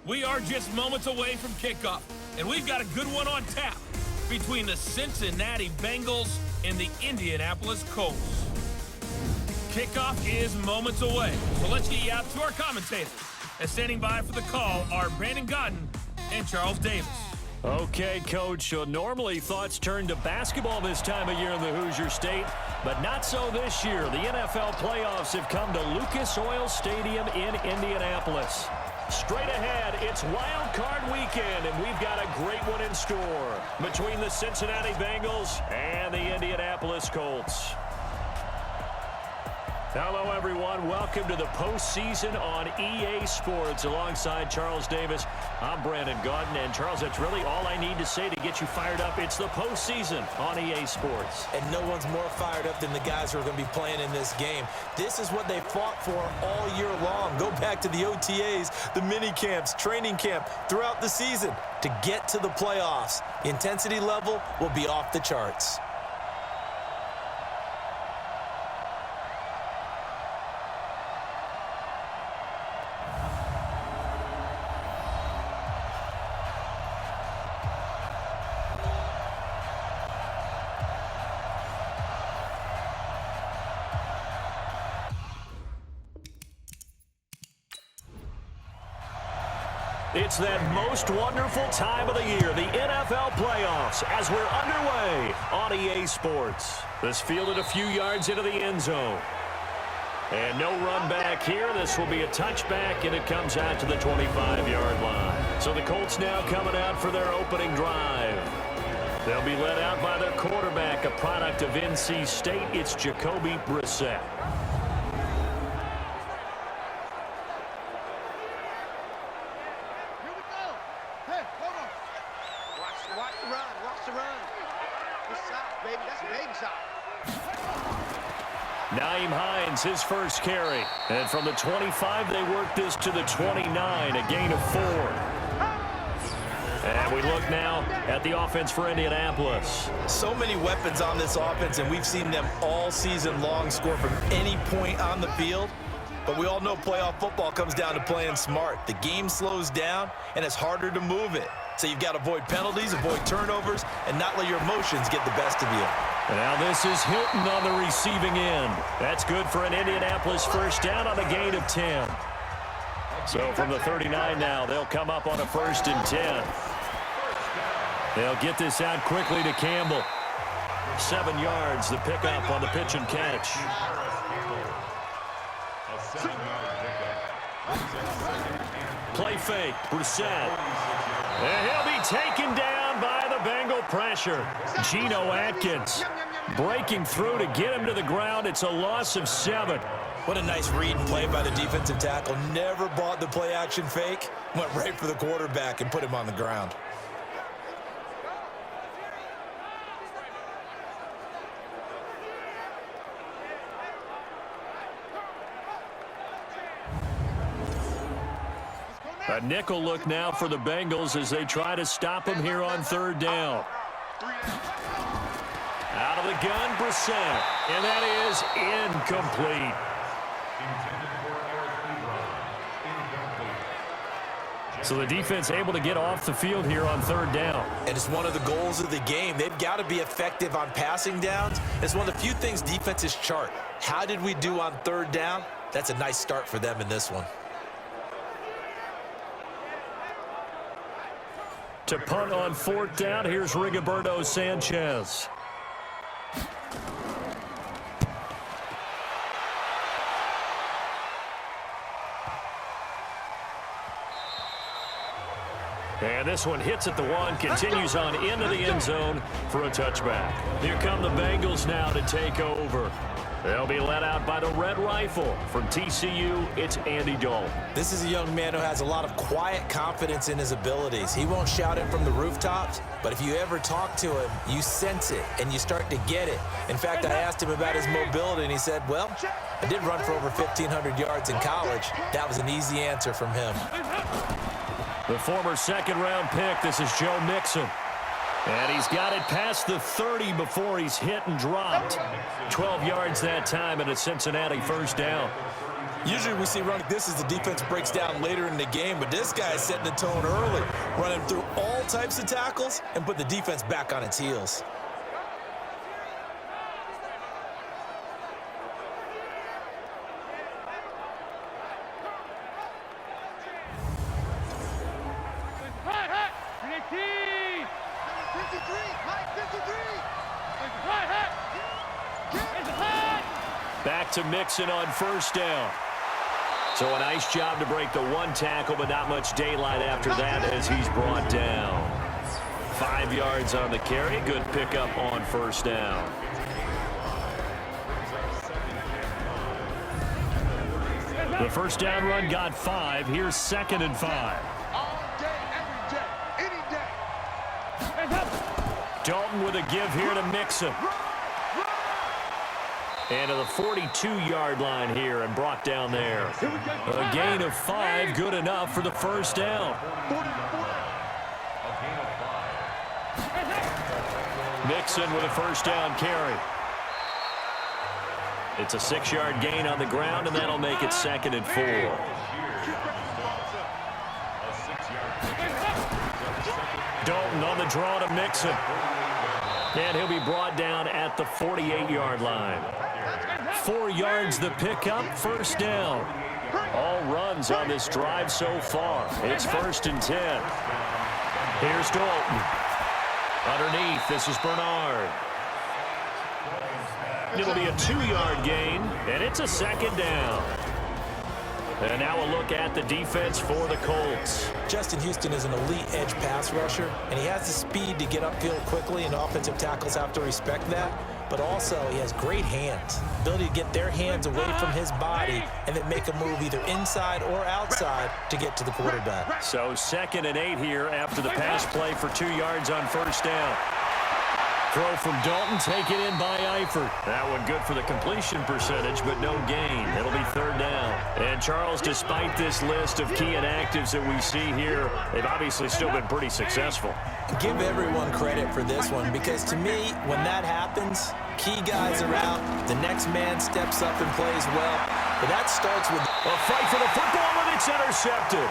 We are just moments away from kickoff, and we've got a good one on tap between the Cincinnati Bengals and the Indianapolis Colts. Kickoff is moments away, so let's get you out to our commentators. And standing by for the call are Brandon Godden and Charles Davis. Okay, Coach, so normally thoughts turn to basketball this time of year in the Hoosier State, but not so this year. The NFL playoffs have come to Lucas Oil Stadium in Indianapolis. Straight ahead, it's Wild Card Weekend, and we've got a great one in store between the Cincinnati Bengals and the Indianapolis Colts. Hello, everyone. Welcome to the postseason on EA Sports. Alongside Charles Davis, I'm Brandon Godden. And, Charles, that's really all I need to say to get you fired up. It's the postseason on EA Sports. And no one's more fired up than the guys who are going to be playing in this game. This is what they fought for all year long. Go back to the OTAs, the mini camps, training camp, throughout the season to get to the playoffs. The intensity level will be off the charts. It's that most wonderful time of the year, the NFL playoffs, as we're underway on EA Sports. This fielded a few yards into the end zone. And no run back here. This will be a touchback, and it comes out to the 25-yard line. So the Colts now coming out for their opening drive. They'll be led out by their quarterback, a product of NC State. It's Jacoby Brissett. His first carry. And from the 25, they work this to the 29, a gain of 4. And we look now at the offense for Indianapolis. So many weapons on this offense, and we've seen them all season long score from any point on the field. But we all know playoff football comes down to playing smart. The game slows down, and it's harder to move it. So you've got to avoid penalties, avoid turnovers, and not let your emotions get the best of you. And now this is Hilton on the receiving end. That's good for an Indianapolis first down on a gain of 10. So from the 39 now, they'll come up on a 1st and 10. They'll get this out quickly to Campbell. 7 yards, the pickup on the pitch and catch. Play fake, Brissett. And he'll be taken down by the Bengal pressure. Geno Atkins breaking through to get him to the ground. It's a loss of 7. What a nice read and play by the defensive tackle. Never bought the play-action fake. Went right for the quarterback and put him on the ground. A nickel look now for the Bengals as they try to stop him here on 3rd down. Out of the gun, Brissett. And that is incomplete. So the defense able to get off the field here on 3rd down. And it's one of the goals of the game. They've got to be effective on passing downs. It's one of the few things defenses chart. How did we do on 3rd down? That's a nice start for them in this one. To punt on 4th down, here's Rigoberto Sanchez. And this one hits at the 1, continues on into the end zone for a touchback. Here come the Bengals now to take over. They'll be led out by the Red Rifle. From TCU, it's Andy Dalton. This is a young man who has a lot of quiet confidence in his abilities. He won't shout it from the rooftops, but if you ever talk to him, you sense it, and you start to get it. In fact, I asked him about his mobility, and he said, well, I did run for over 1,500 yards in college. That was an easy answer from him. The former 2nd-round pick, this is Joe Mixon. And he's got it past the 30 before he's hit and dropped. 12 yards that time and a Cincinnati 1st down. Usually we see run like this as the defense breaks down later in the game, but this guy is setting the tone early, running through all types of tackles and put the defense back on its heels. Back to Mixon on first down. So a nice job to break the one tackle, but not much daylight after that as he's brought down. 5 yards on the carry. Good pickup on first down. The first down run got 5. Here's 2nd and 5. Dalton with a give here to Mixon. And to the 42-yard line here and brought down there. A gain of 5, good enough for the first down. Mixon with a first down carry. It's a 6-yard gain on the ground, and that'll make it 2nd and 4. Dalton on the draw to Mixon. And he'll be brought down at the 48-yard line. 4 yards the pickup, first down. All runs on this drive so far. It's 1st and 10. Here's Dalton. Underneath, this is Bernard. It'll be a 2-yard gain, and it's a 2nd down. And now a look at the defense for the Colts. Justin Houston is an elite edge pass rusher, and he has the speed to get upfield quickly, and offensive tackles have to respect that. But also, he has great hands, ability to get their hands away from his body and then make a move either inside or outside to get to the quarterback. So 2nd and 8 here after the pass play for 2 yards on first down. Throw from Dalton, taken in by Eifert. That one good for the completion percentage, but no gain. It'll be 3rd down. And Charles, despite this list of key inactives that we see here, they've obviously still been pretty successful. Give everyone credit for this one, because to me, when that happens, key guys are out, the next man steps up and plays well. But that starts with a fight for the football, and it's intercepted.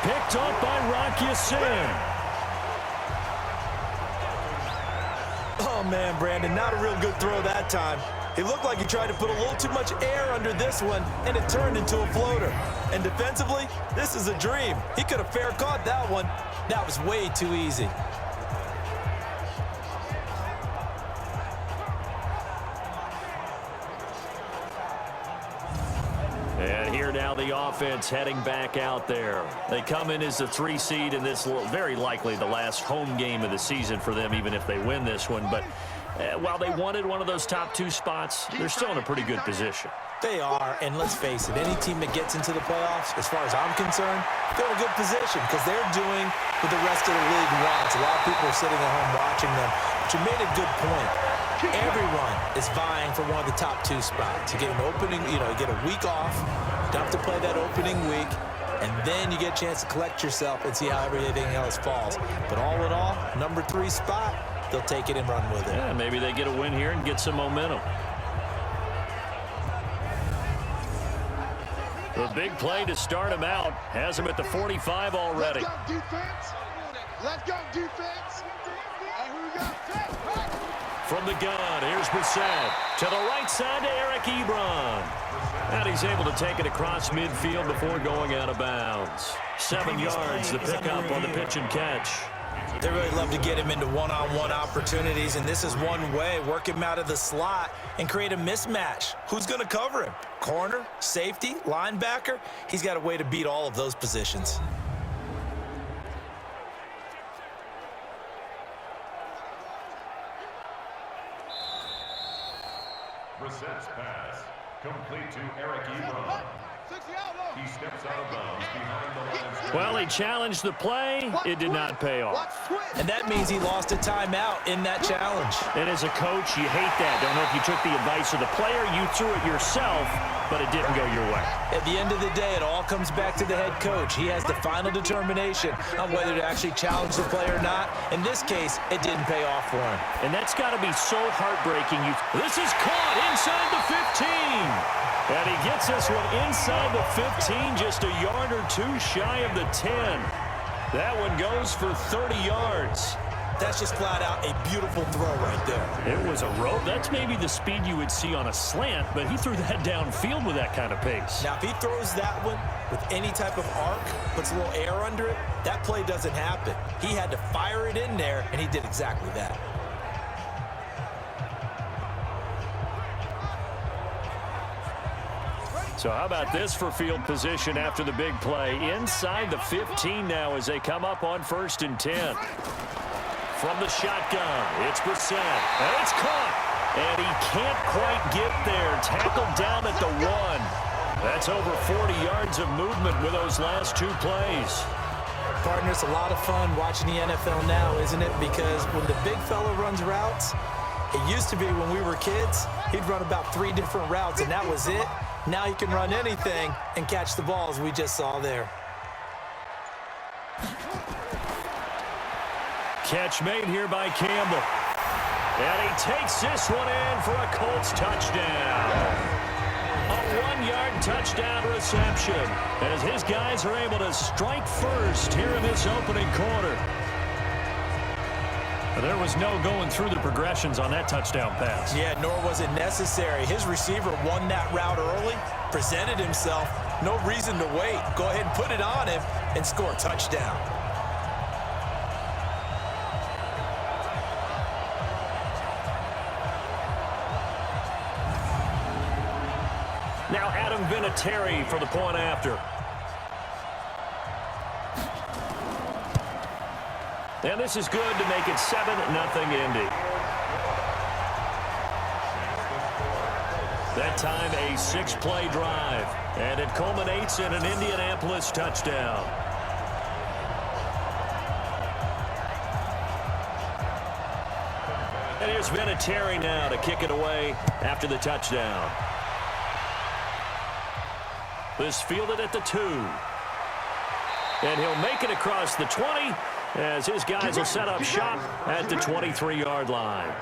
Picked up by Rock Ya-Sin. Oh, man, Brandon, not a real good throw that time. It looked like he tried to put a little too much air under this one, and it turned into a floater. And defensively, this is a dream. He could have fair caught that one. That was way too easy. And here now the offense heading back out there. They come in as the 3 seed, and this will very likely the last home game of the season for them, even if they win this one. But while they wanted one of those top 2 spots, they're still in a pretty good position. They are, and let's face it, any team that gets into the playoffs, as far as I'm concerned, they're in a good position because they're doing what the rest of the league wants. A lot of people are sitting at home watching them, but you made a good point. Everyone is vying for one of the top 2 spots. You get an opening, you get a week off, don't have to play that opening week, and then you get a chance to collect yourself and see how everything else falls. But all in all, number 3 spot, they'll take it and run with it. Yeah, maybe they get a win here and get some momentum. The big play to start him out has him at the 45 already. Let's go, defense. Let's go, defense. And who we got? From the gun, here's Brissett. To the right side to Eric Ebron. And he's able to take it across midfield before going out of bounds. 7 yards, the pickup on the pitch and catch. They really love to get him into one-on-one opportunities, and this is one way. Work him out of the slot and create a mismatch. Who's going to cover him? Corner, safety, linebacker? He's got a way to beat all of those positions. Brissett's pass, complete to Eric Ebron. He steps out of bounds behind the line. Well, he challenged the play. It did not pay off. And that means he lost a timeout in that challenge. And as a coach, you hate that. Don't know if you took the advice of the player, you threw it yourself, but it didn't go your way. At the end of the day, it all comes back to the head coach. He has the final determination on whether to actually challenge the play or not. In this case, it didn't pay off for him. And that's got to be so heartbreaking. This is caught inside the 15. And he gets this one inside the 15, just a yard or two shy of the 10. That one goes for 30 yards. That's just flat out a beautiful throw right there. It was a rope. That's maybe the speed you would see on a slant, but he threw that downfield with that kind of pace. Now, if he throws that one with any type of arc, puts a little air under it, that play doesn't happen. He had to fire it in there, and he did exactly that. So how about this for field position after the big play? Inside the 15 now as they come up on 1st and 10. From the shotgun, it's Brissett, and it's caught. And he can't quite get there. Tackled down at the 1. That's over 40 yards of movement with those last 2 plays. Partner, it's a lot of fun watching the NFL now, isn't it? Because when the big fella runs routes, it used to be when we were kids, he'd run about 3 different routes, and that was it. Now he can run anything and catch the ball, as we just saw there. Catch made here by Campbell. And he takes this one in for a Colts touchdown. A 1-yard touchdown reception as his guys are able to strike first here in this opening quarter. There was no going through the progressions on that touchdown pass. Yeah, nor was it necessary. His receiver won that route early, presented himself. No reason to wait. Go ahead and put it on him and score a touchdown. Now Adam Vinatieri for the point after. And this is good to make it 7-0 Indy. That time a 6-play drive. And it culminates in an Indianapolis touchdown. And here's Vinatieri now to kick it away after the touchdown. This fielded at the 2. And he'll make it across the 20 as his guys will set up shop at the 23-yard line.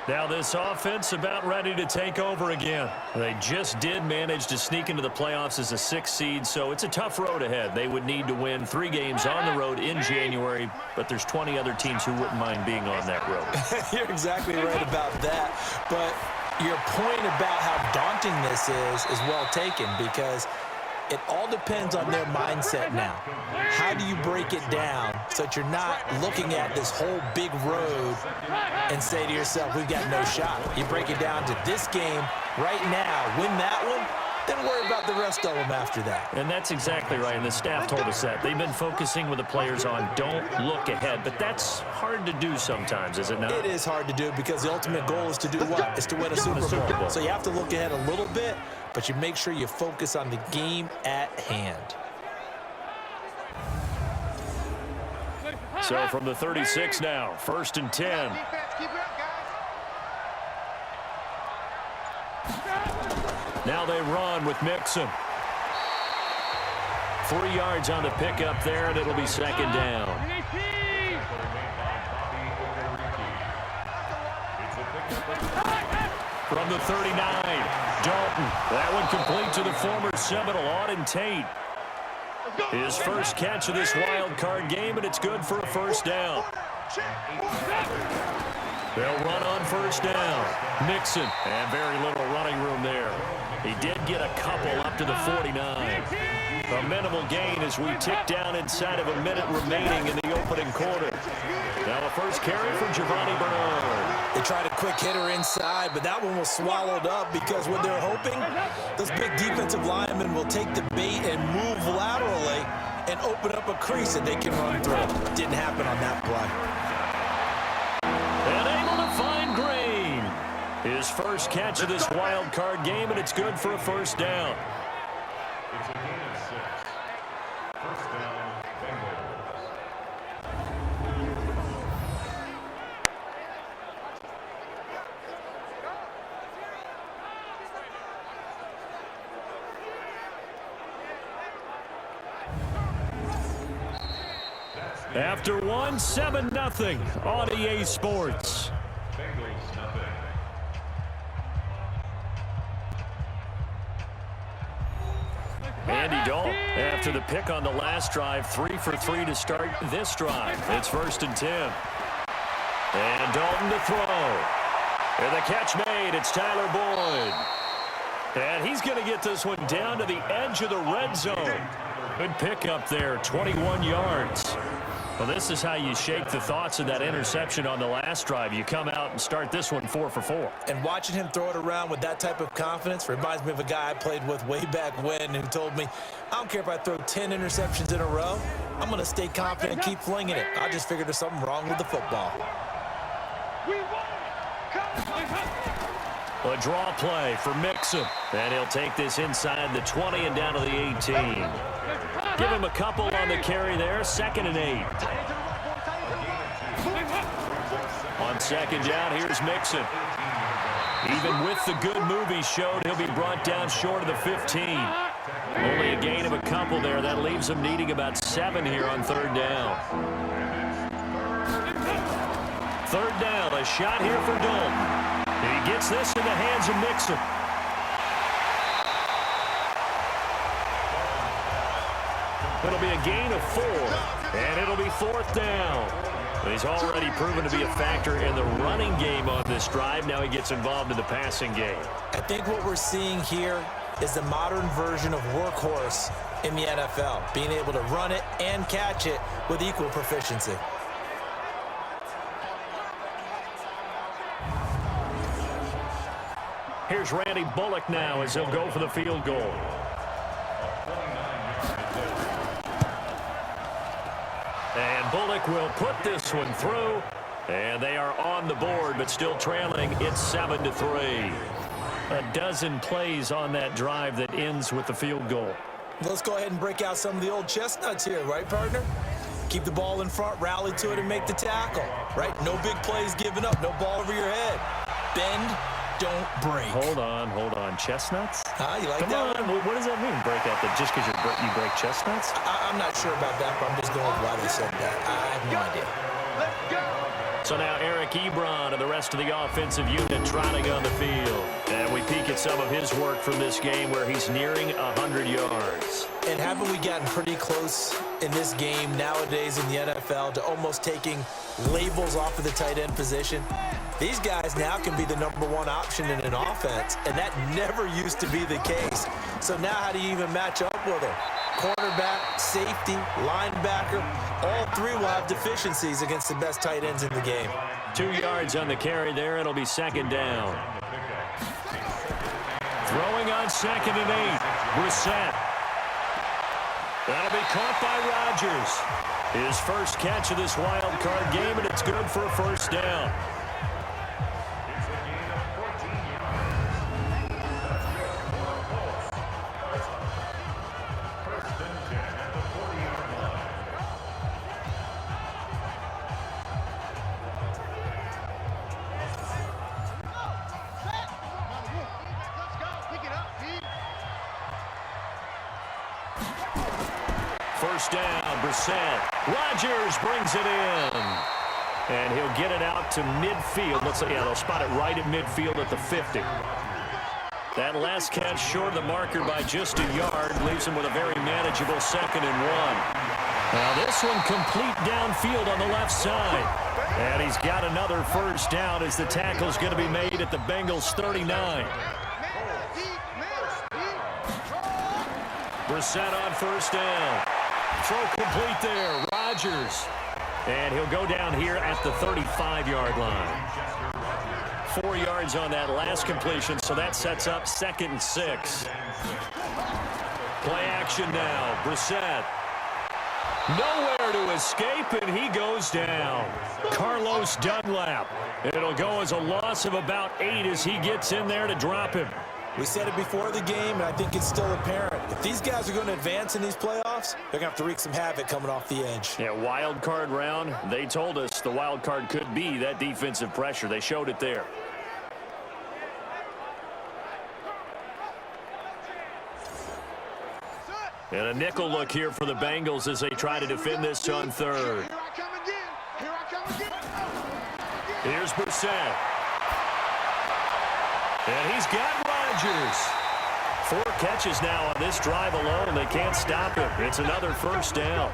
Now this offense about ready to take over again. They just did manage to sneak into the playoffs as a 6th seed, so it's a tough road ahead. They would need to win 3 games on the road in January, but there's 20 other teams who wouldn't mind being on that road. You're exactly right about that, but your point about how daunting this is well taken, because it all depends on their mindset now. How do you break it down so that you're not looking at this whole big road and say to yourself, we've got no shot? You break it down to this game right now, win that one, then worry about the rest of them after that. And that's exactly right, and the staff told us that. They've been focusing with the players on don't look ahead, but that's hard to do sometimes, is it not? It is hard to do because the ultimate goal is to do what? Is to win a Super Bowl. So you have to look ahead a little bit, but you make sure you focus on the game at hand. So from the 36 now, 1st and 10. Now they run with Mixon. 3 yards on the pickup there, and it'll be 2nd down. From the 39, Dalton. That one complete to the former Seminole, Auden Tate. His first catch of this wild card game, and it's good for a 1st down. They'll run on 1st down. Mixon, and very little running room there. He did get a couple up to the 49. A minimal gain as we tick down inside of a minute remaining in the opening quarter. Now a first carry for Giovanni Bernard. They tried a quick hitter inside, but that one was swallowed up because what they're hoping, those big defensive linemen will take the bait and move laterally and open up a crease that they can run through. Didn't happen on that play. And able to find Green. His first catch of this wild card game, and it's good for a 1st down. It's a gain of 6. 1st down, Bengals. After one, 7-0 on EA Sports. Bengals nothing. after the pick on the last drive. 3 for 3 to start this drive. It's 1st and 10. And Dalton to throw. And the catch made. It's Tyler Boyd. And he's going to get this one down to the edge of the red zone. Good pick up there, 21 yards. Well, this is how you shake the thoughts of that interception on the last drive. You come out and start this one 4 for 4. And watching him throw it around with that type of confidence reminds me of a guy I played with way back when who told me, I don't care if I throw 10 interceptions in a row. I'm going to stay confident and keep flinging it. I just figured there's something wrong with the football. A draw play for Mixon. And he'll take this inside the 20 and down to the 18. Give him a couple on the carry there. 2nd and 8. On 2nd down, here's Mixon. Even with the good move he showed, he'll be brought down short of the 15. Only a gain of a couple there. That leaves him needing about 7 here on 3rd down. 3rd down, a shot here for Dalton. He gets this in the hands of Mixon. It'll be a gain of 4, and it'll be 4th down. He's already proven to be a factor in the running game on this drive. Now he gets involved in the passing game. I think what we're seeing here is the modern version of workhorse in the NFL, being able to run it and catch it with equal proficiency. Here's Randy Bullock now as he'll go for the field goal. And Bullock will put this one through. And they are on the board, but still trailing. It's 7 to 3. A dozen plays on that drive that ends with the field goal. Let's go ahead and break out some of the old chestnuts here, right, partner? Keep the ball in front, rally to it, and make the tackle, right? No big plays given up, no ball over your head. Bend, don't break. Hold on. Chestnuts? You like Come that on. one? What does that mean, break out? Just because you break chestnuts? I'm not sure about that, but I'm just going with why they said that. I have no idea. Let's go. So now Eric Ebron and the rest of the offensive unit trotting on the field. And we peek at some of his work from this game where he's nearing 100 yards. And haven't we gotten pretty close in this game nowadays in the NFL to almost taking labels off of the tight end position? These guys now can be the #1 option in an offense, and that never used to be the case. So now how do you even match up with them? Cornerback, safety, linebacker, all three will have deficiencies against the best tight ends in the game. 2 yards on the carry there. It'll be 2nd down. Throwing on 2nd and 8. Brissett. That'll be caught by Rodgers. His first catch of this wild card game, and it's good for a 1st down. First down, Brissett. Rodgers brings it in. And he'll get it out to midfield. They'll spot it right at midfield at the 50. That last catch short of the marker by just a yard leaves him with a very manageable 2nd and 1. Now this one complete downfield on the left side. And he's got another 1st down as the tackle's going to be made at the Bengals 39. Brissett on 1st down. Throw complete there. Rodgers. And he'll go down here at the 35-yard line. 4 yards on that last completion, so that sets up 2nd and 6. Play action now. Brissett. Nowhere to escape, and he goes down. Carlos Dunlap. It'll go as a loss of about 8 as he gets in there to drop him. We said it before the game, and I think it's still apparent. If these guys are going to advance in these playoffs, they're going to have to wreak some havoc coming off the edge. Yeah, wild card round. They told us the wild card could be that defensive pressure. They showed it there. And a nickel look here for the Bengals as they try to defend this on 3rd. Here's Brissett. And he's got Rodgers. 4 catches now on this drive alone. They can't stop him. It's another first down.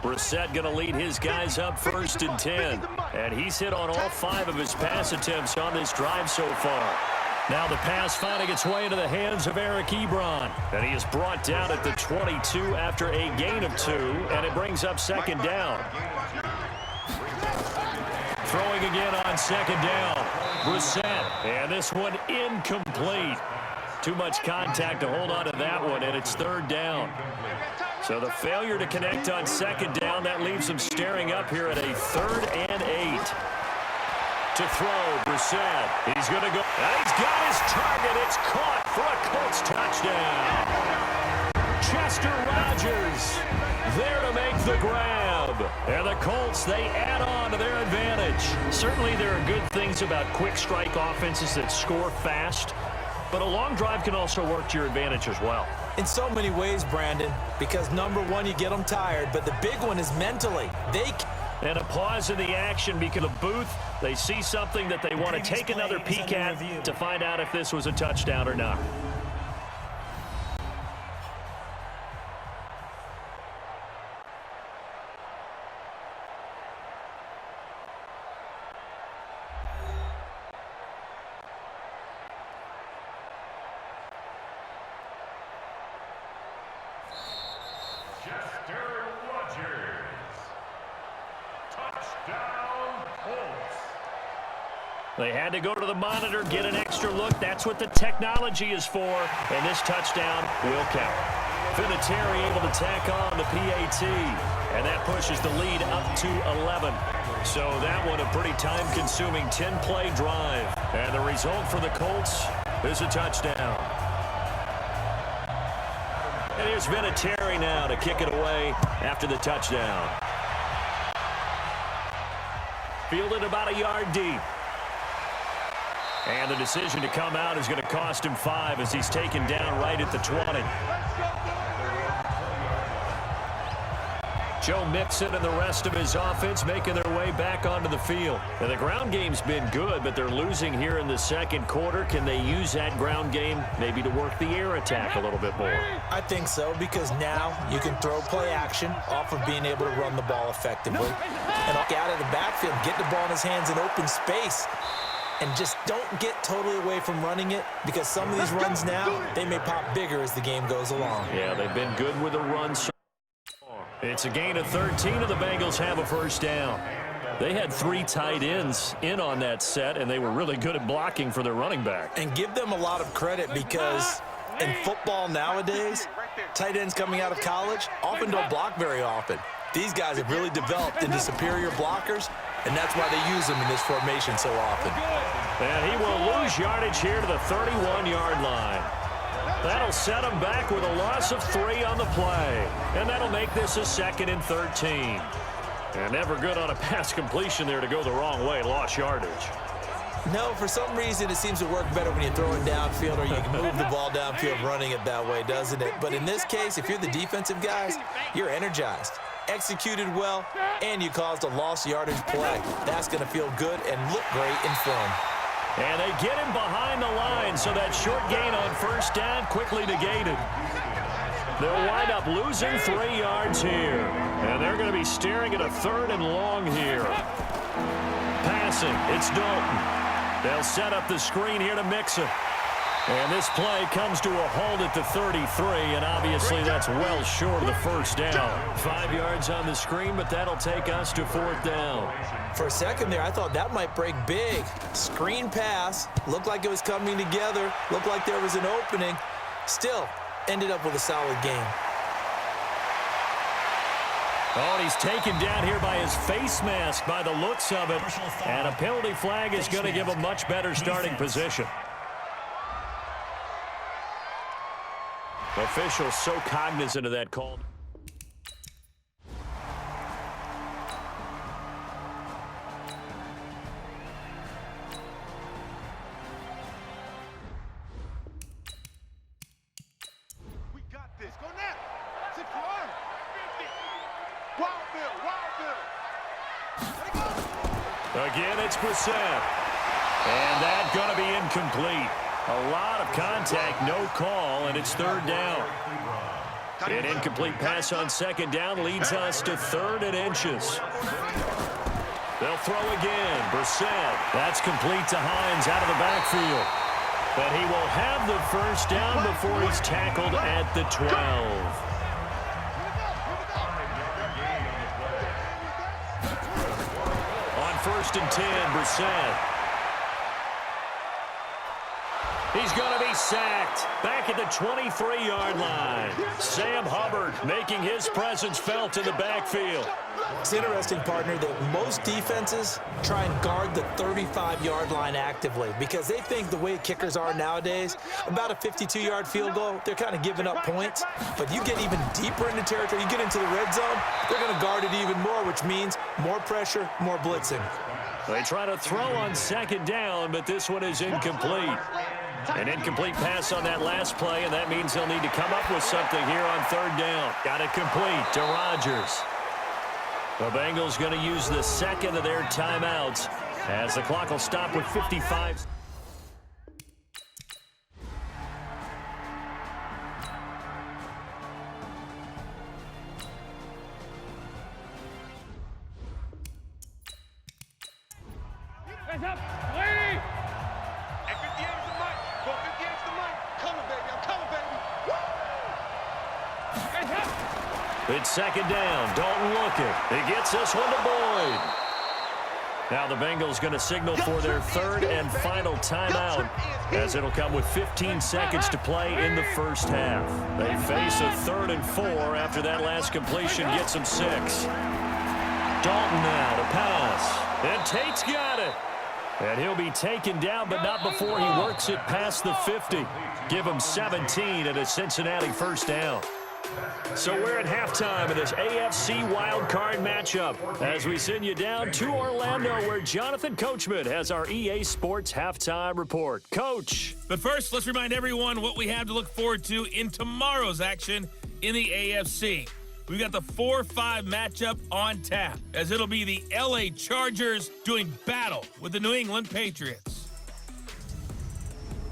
Brissett going to lead his guys up 1st and 10. And he's hit on all 5 of his pass attempts on this drive so far. Now the pass finding its way into the hands of Eric Ebron. And he is brought down at the 22 after a gain of 2. And it brings up 2nd down. Throwing again on 2nd down. Brissett. And this one incomplete. Too much contact to hold on to that one, and it's 3rd down. So the failure to connect on 2nd down, that leaves him staring up here at a 3rd and 8. To throw, Brissett. He's going to go. And he's got his target. It's caught for a Colts touchdown. Chester Rogers there to make the grab. And the Colts, they add on to their advantage. Certainly there are good things about quick strike offenses that score fast. But a long drive can also work to your advantage as well. In so many ways, Brandon, because number one, you get them tired, but the big one is mentally. And a pause in the action because the booth, they see something that they want to take another peek at to find out if this was a touchdown or not. They had to go to the monitor, get an extra look. That's what the technology is for, and this touchdown will count. Vinatieri able to tack on the PAT, and that pushes the lead up to 11. So that one a pretty time-consuming 10-play drive. And the result for the Colts is a touchdown. And here's Vinatieri now to kick it away after the touchdown. Fielded about a yard deep. And the decision to come out is going to cost him 5 as he's taken down right at the 20. Joe Mixon and the rest of his offense making their way back onto the field. And the ground game's been good, but they're losing here in the 2nd quarter. Can they use that ground game maybe to work the air attack a little bit more? I think so, because now you can throw play action off of being able to run the ball effectively. And out of the backfield, get the ball in his hands in open space. And just don't get totally away from running it, because some of these runs now, they may pop bigger as the game goes along. Yeah, they've been good with the run. It's a gain of 13, and the Bengals have a first down. They had 3 tight ends in on that set, and they were really good at blocking for their running back. And give them a lot of credit, because in football nowadays, tight ends coming out of college often don't block very often. These guys have really developed into superior blockers, and that's why they use them in this formation so often. And he will lose yardage here to the 31-yard line. That'll set him back with a loss of 3 on the play. And that'll make this a 2nd and 13. And never good on a pass completion there to go the wrong way. Lost yardage. No, for some reason it seems to work better when you throw it downfield, or you can move the ball downfield running it that way, doesn't it? But in this case, if you're the defensive guys, you're energized, executed well, and you caused a lost yardage play. That's going to feel good and look great in film. And they get him behind the line, so that short gain on first down quickly negated. They'll wind up losing 3 yards here. And they're going to be staring at a 3rd and long here. Passing, it's Dalton. They'll set up the screen here to Mixon. And this play comes to a halt at the 33, and obviously that's well short of the first down. 5 yards on the screen, but that'll take us to 4th down. For a second there, I thought that might break big. Screen pass, looked like it was coming together, looked like there was an opening. Still, ended up with a solid game. Oh, and he's taken down here by his face mask by the looks of it. And a penalty flag is going to give a much better starting position. Officials so cognizant of that call. Again, it's Brissett. And that's going to be incomplete. A lot of contact, no call, and it's third down. An incomplete pass on second down leads us to 3rd and inches. They'll throw again. Brissett. That's complete to Hines out of the backfield. But he will have the first down before he's tackled at the 12. On 1st and 10, Brissett. He's going to be sacked back at the 23-yard line. Sam Hubbard making his presence felt in the backfield. It's interesting, partner, that most defenses try and guard the 35-yard line actively because they think the way kickers are nowadays, about a 52-yard field goal, they're kind of giving up points. But you get even deeper into territory, you get into the red zone, they're going to guard it even more, which means more pressure, more blitzing. They try to throw on second down, but this one is incomplete. An incomplete pass on that last play, and that means they'll need to come up with something here on 3rd down. Got it complete to Rodgers. The Bengals going to use the second of their timeouts as the clock will stop with 55. Hands up, lady! At 58 is the mic. Go 58 is the mic. Coming, baby. I'm coming, baby. Woo! Hands up! It's second down. Dalton looking. He gets this one to Boyd. Now the Bengals going to signal for their 3rd and final timeout as it'll come with 15 seconds to play in the first half. They face a 3rd and 4 after that last completion gets them 6. Dalton now to pass. And Tate's got it. And he'll be taken down, but not before he works it past the 50. Give him 17 and a Cincinnati first down. So we're at halftime in this AFC wildcard matchup as we send you down to Orlando where Jonathan Coachman has our EA Sports halftime report. Coach. But first, let's remind everyone what we have to look forward to in tomorrow's action in the AFC. We've got the 4-5 matchup on tap as it'll be the LA Chargers doing battle with the New England Patriots.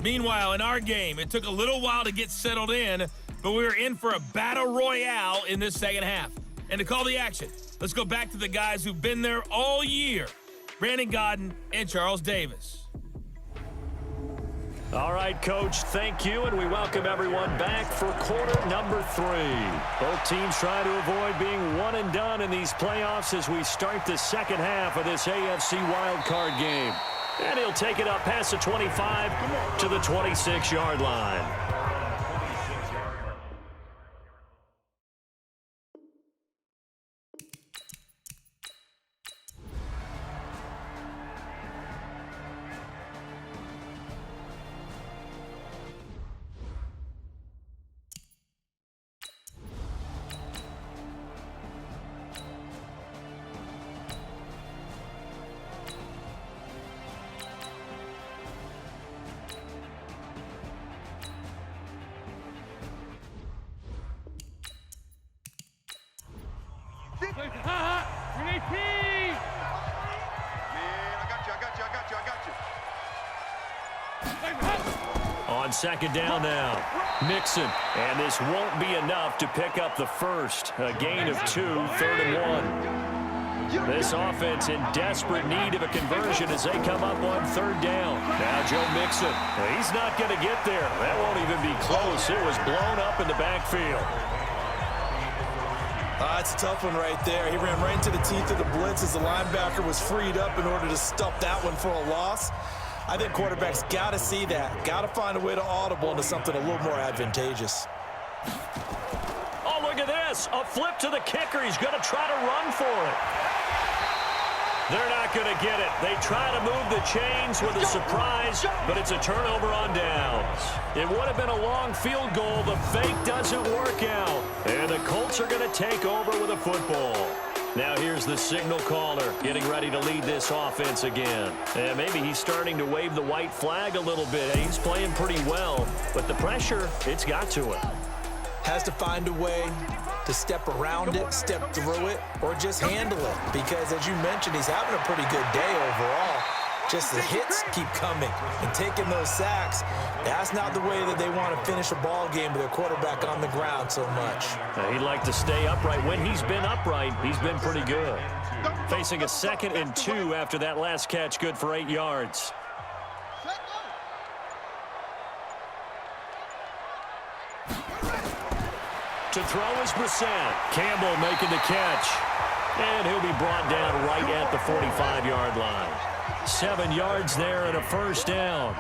Meanwhile, in our game, it took a little while to get settled in, but we were in for a battle royale in this second half. And to call the action, let's go back to the guys who've been there all year, Brandon Godden and Charles Davis. All right, Coach, thank you, and we welcome everyone back for quarter number 3. Both teams try to avoid being one and done in these playoffs as we start the second half of this AFC wildcard game. And he'll take it up past the 25 to the 26-yard line. On second down now, Mixon, and this won't be enough to pick up the first. A gain of 2, 3rd and 1. This offense in desperate need of a conversion as they come up on 3rd down. Now Joe Mixon, he's not going to get there. That won't even be close. It was blown up in the backfield. That's a tough one right there. He ran right into the teeth of the blitz as the linebacker was freed up in order to stop that one for a loss. I think quarterbacks got to see that. Got to find a way to audible into something a little more advantageous. Oh, look at this. A flip to the kicker. He's going to try to run for it. They're not going to get it. They try to move the chains with a surprise, but it's a turnover on downs. It would have been a long field goal. The fake doesn't work out. And the Colts are going to take over with a football. Now here's the signal caller getting ready to lead this offense again. And maybe he's starting to wave the white flag a little bit. He's playing pretty well, but the pressure, it's got to him. has to find a way to step around it, step through it, or just handle it. Because as you mentioned, he's having a pretty good day overall. Just the hits keep coming and taking those sacks. That's not the way that they want to finish a ball game with their quarterback on the ground so much. He'd like to stay upright. When he's been upright, he's been pretty good. Facing a 2nd and 2 after that last catch, good for 8 yards. To throw is Brissett. Campbell making the catch. And he'll be brought down right at the 45-yard line. 7 yards there and a first down.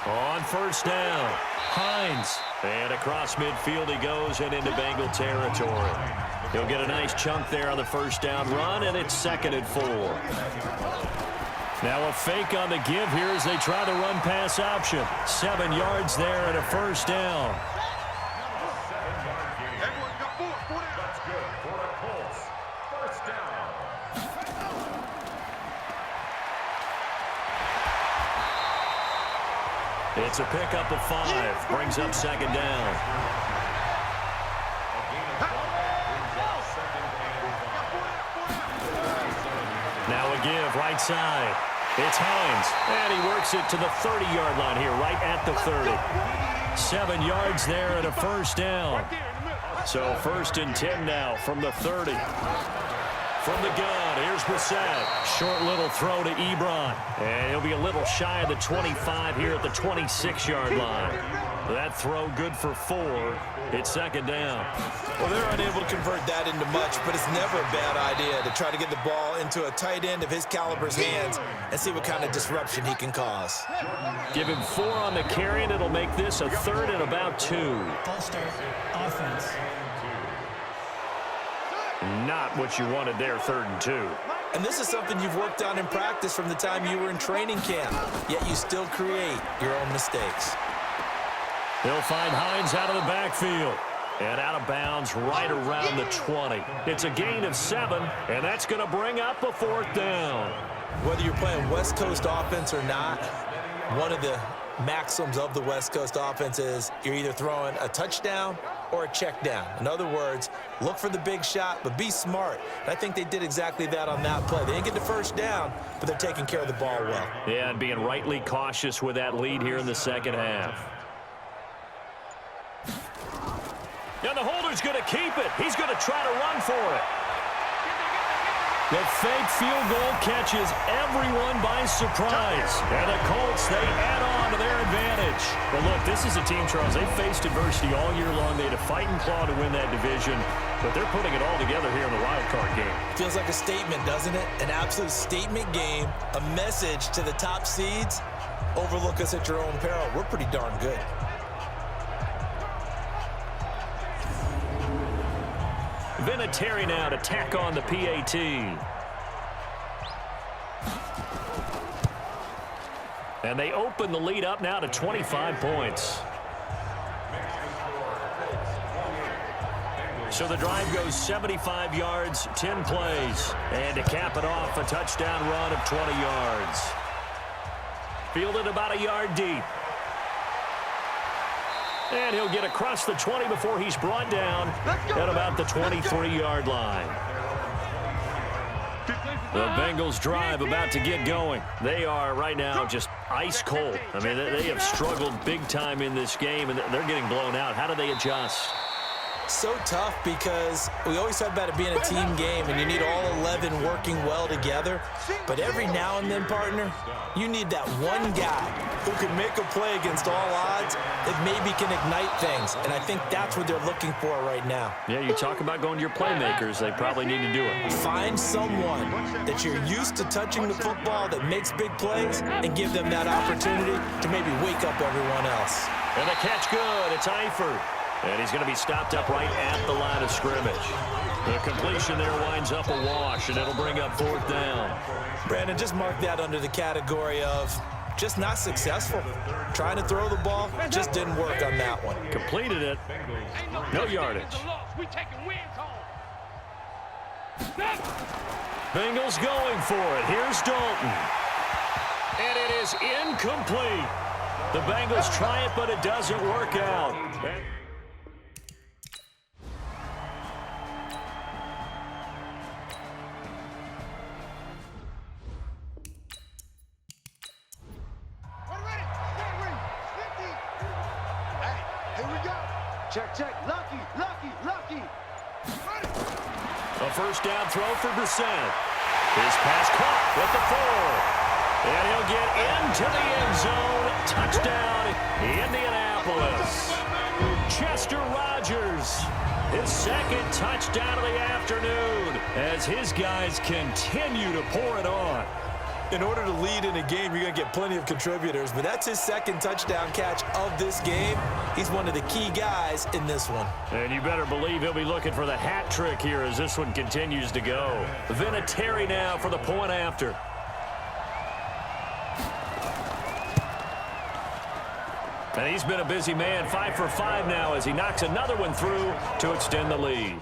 On first down, Hines. And across midfield he goes and into Bengal territory. He'll get a nice chunk there on the first down run, and it's 2nd and 4. Now a fake on the give here as they try the run-pass option. 7 yards there and a first down. That's good for the Colts. First down. It's a pickup of 5. Brings up 2nd down. Now a give right side. It's Hines. And he works it to the 30-yard line here, right at the 30. 7 yards there and a first down. So 1st and 10 now from the 30. From the gun, here's Brissett. Short little throw to Ebron. And he'll be a little shy of the 25 here at the 26-yard line. That throw good for 4. It's 2nd down. Well, they're unable to convert that into much, but it's never a bad idea to try to get the ball into a tight end of his caliber's hands and see what kind of disruption he can cause. Give him 4 on the carry, and it'll make this a 3rd and about 2. Offense. Not what you wanted there, 3rd and 2. And this is something you've worked on in practice from the time you were in training camp, yet you still create your own mistakes. They'll find Hines out of the backfield. And out of bounds right around the 20. It's a gain of 7, and that's going to bring up a 4th down. Whether you're playing West Coast offense or not, one of the maxims of the West Coast offense is you're either throwing a touchdown or a check down. In other words, look for the big shot, but be smart. And I think they did exactly that on that play. They didn't get the first down, but they're taking care of the ball well. Yeah, and being rightly cautious with that lead here in the 2nd half. And the holder's going to keep it. He's going to try to run for it. The fake field goal catches everyone by surprise. And the Colts, they add on to their advantage. But look, this is a team, Charles, they faced adversity all year long. They had to fight and claw to win that division. But they're putting it all together here in the wild card game. Feels like a statement, doesn't it? An absolute statement game, a message to the top seeds. Overlook us at your own peril. We're pretty darn good. Vinatieri now to tack on the PAT. And they open the lead up now to 25 points. So the drive goes 75 yards, 10 plays. And to cap it off, a touchdown run of 20 yards. Fielded about a yard deep. And he'll get across the 20 before he's brought down at about the 23-yard line. The Bengals drive about to get going. They are right now just ice cold. I mean, they have struggled big time in this game, and they're getting blown out. How do they adjust? So tough because we always talk about it being a team game and you need all 11 working well together. But every now and then, partner, you need that one guy who can make a play against all odds that maybe can ignite things. And I think that's what they're looking for right now. Yeah, you talk about going to your playmakers. They probably need to do it. Find someone that you're used to touching the football that makes big plays and give them that opportunity to maybe wake up everyone else. And the catch good. It's Eifert. And he's going to be stopped up right at the line of scrimmage. The completion there winds up a wash, and it'll bring up 4th down. Brandon, just mark that under the category of just not successful. Trying to throw the ball, just didn't work on that one. Completed it. No yardage. Bengals going for it. Here's Dalton. And it is incomplete. The Bengals try it, but it doesn't work out. Check. Lucky. A first down throw for Brissett. His pass caught with the 4. And he'll get into the end zone. Touchdown, Indianapolis. Chester Rogers, his second touchdown of the afternoon as his guys continue to pour it on. In order to lead in a game, you're going to get plenty of contributors, but that's his second touchdown catch of this game. He's one of the key guys in this one. And you better believe he'll be looking for the hat trick here as this one continues to go. Vinatieri now for the point after. And he's been a busy man, 5 for 5 now as he knocks another one through to extend the lead.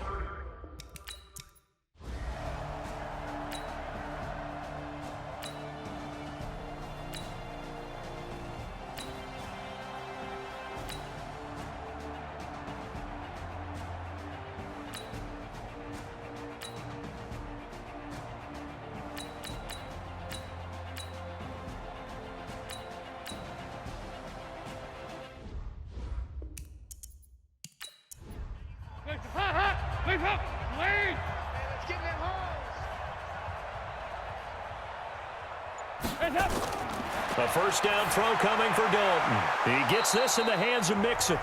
A first down throw coming for Dalton. He gets this in the hands of Mixon.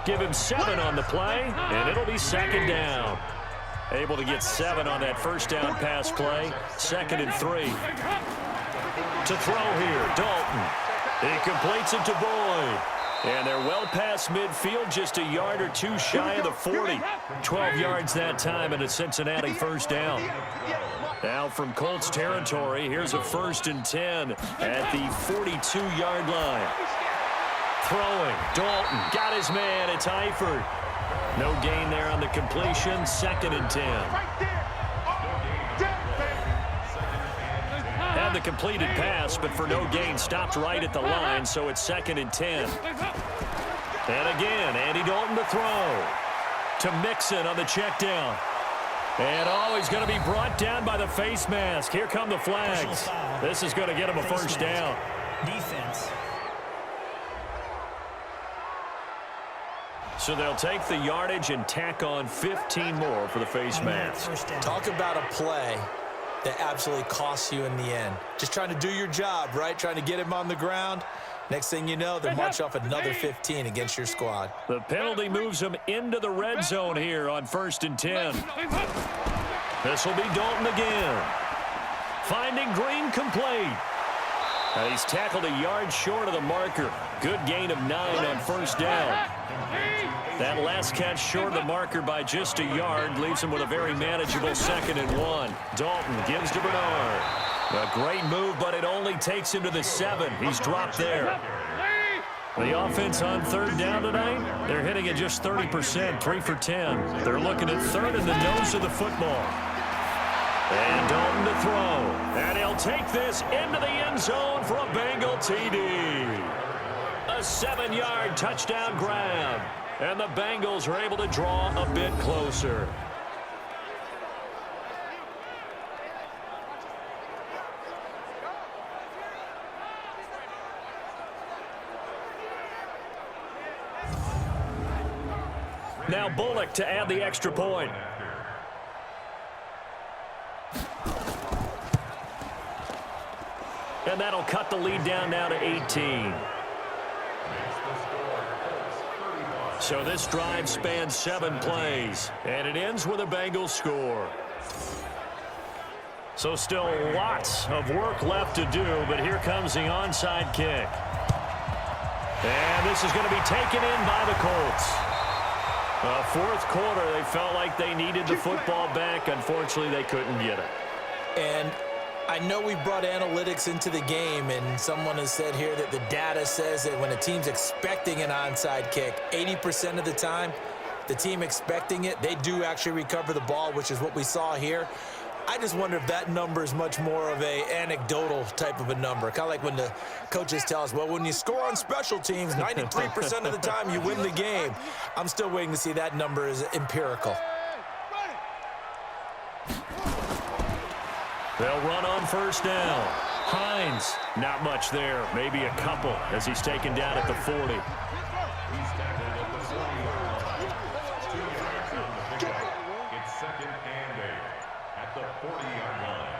Give him 7 on the play, and it'll be second down. Able to get 7 on that first down pass play. 2nd and 3. To throw here, Dalton. He completes it to Boyd. And they're well past midfield, just a yard or 2 shy of the 40. 12 yards that time and a Cincinnati first down. Now from Colts territory, here's a 1st and 10 at the 42-yard line. Throwing, Dalton got his man, it's Eifert. No gain there on the completion, 2nd and 10. Had the completed pass, but for no gain, stopped right at the line, so it's 2nd and 10. And again, Andy Dalton to throw. To Mixon on the check down. And he's going to be brought down by the face mask. Here come the flags. This is going to get him a first down. Defense. So they'll take the yardage and tack on 15 more for the face mask. Talk about a play that absolutely costs you in the end. Just trying to do your job, right? Trying to get him on the ground. Next thing you know, they march off another 15 against your squad. The penalty moves them into the red zone here on 1st and 10. This will be Dalton again. Finding Green complete. And he's tackled a yard short of the marker. Good gain of 9 on first down. That last catch short of the marker by just a yard leaves him with a very manageable 2nd and 1. Dalton gives to Bernard. A great move, but it only takes him to the 7. He's dropped there. The offense on 3rd down tonight, they're hitting at just 30%, 3 for 10. They're looking at 3rd in the nose of the football. And Dalton to throw. And he'll take this into the end zone for a Bengal TD. A 7-yard touchdown grab. And the Bengals are able to draw a bit closer. Now Bullock to add the extra point. And that'll cut the lead down now to 18. So this drive spans 7 plays, and it ends with a Bengals score. So still lots of work left to do, but here comes the onside kick. And this is going to be taken in by the Colts. 4th quarter, they felt like they needed the football back. Unfortunately, they couldn't get it. And I know we brought analytics into the game, and someone has said here that the data says that when a team's expecting an onside kick, 80% of the time, the team expecting it, they do actually recover the ball, which is what we saw here. I just wonder if that number is much more of a anecdotal type of a number. Kind of like when the coaches tell us, well, when you score on special teams, 93% of the time you win the game. I'm still waiting to see that number is empirical. They'll run on first down. Hines, not much there. Maybe a couple as he's taken down at the 40. He's tackled at the 40-yard line. 2 yards on the pickup. It's 2nd and 8 at the 40-yard line.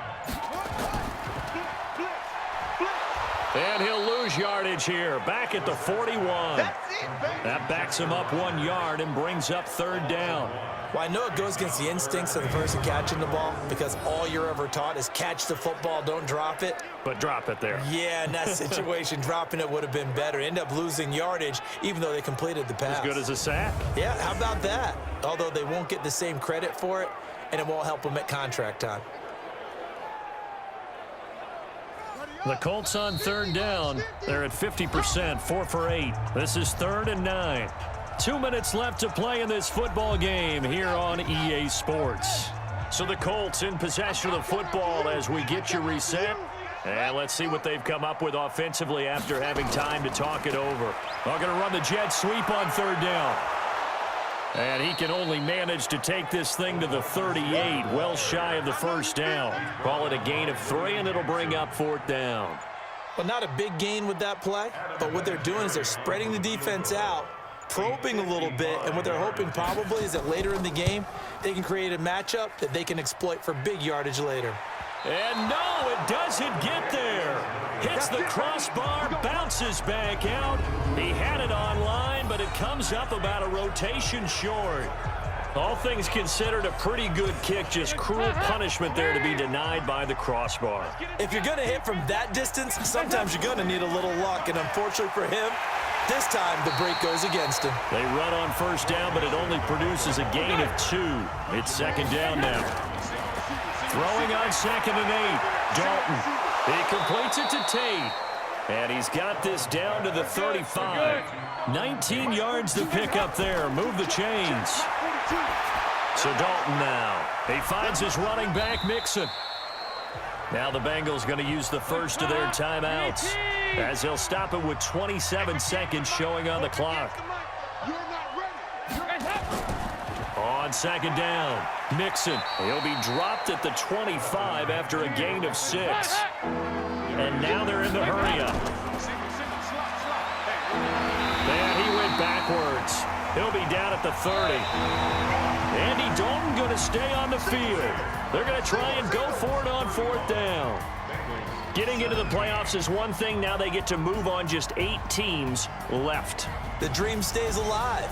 And he'll lose yardage here. Back at the 41. That backs him up 1 yard and brings up 3rd down. Well, I know it goes against the instincts of the person catching the ball because all you're ever taught is catch the football, don't drop it. But drop it there. Yeah, in that situation, dropping it would have been better. End up losing yardage even though they completed the pass. As good as a sack. Yeah, how about that? Although they won't get the same credit for it, and it won't help them at contract time. The Colts on 3rd down. They're at 50%, 4 for 8. This is 3rd and 9. 2 minutes left to play in this football game here on EA Sports. So the Colts in possession of the football as we get you reset. And let's see what they've come up with offensively after having time to talk it over. They're going to run the jet sweep on 3rd down. And he can only manage to take this thing to the 38, well shy of the first down. Call it a gain of 3, and it'll bring up 4th down. Well, not a big gain with that play, but what they're doing is they're spreading the defense out, probing a little bit, and what they're hoping probably is that later in the game, they can create a matchup that they can exploit for big yardage later. And no, it doesn't get there. Hits the crossbar, bounces back out. He had it online, but it comes up about a rotation short. All things considered, a pretty good kick, just cruel punishment there to be denied by the crossbar. If you're going to hit from that distance, sometimes you're going to need a little luck, and unfortunately for him, this time the break goes against him. They run on first down, but it only produces a gain of 2. It's 2nd down now. Throwing on 2nd and 8. Dalton. He completes it to Tate. And he's got this down to the 35. 19 yards to pick up there. Move the chains. So Dalton now. He finds his running back, Mixon. Now the Bengals going to use the first of their timeouts as they'll stop it with 27 seconds showing on the clock. On 2nd down, Mixon. He'll be dropped at the 25 after a gain of 6. And now they're in the hurry-up. And he went backwards. He'll be down at the 30. Andy Dalton going to stay on the field. They're going to try and go for it on 4th down. Getting into the playoffs is one thing. Now they get to move on just 8 teams left. The dream stays alive.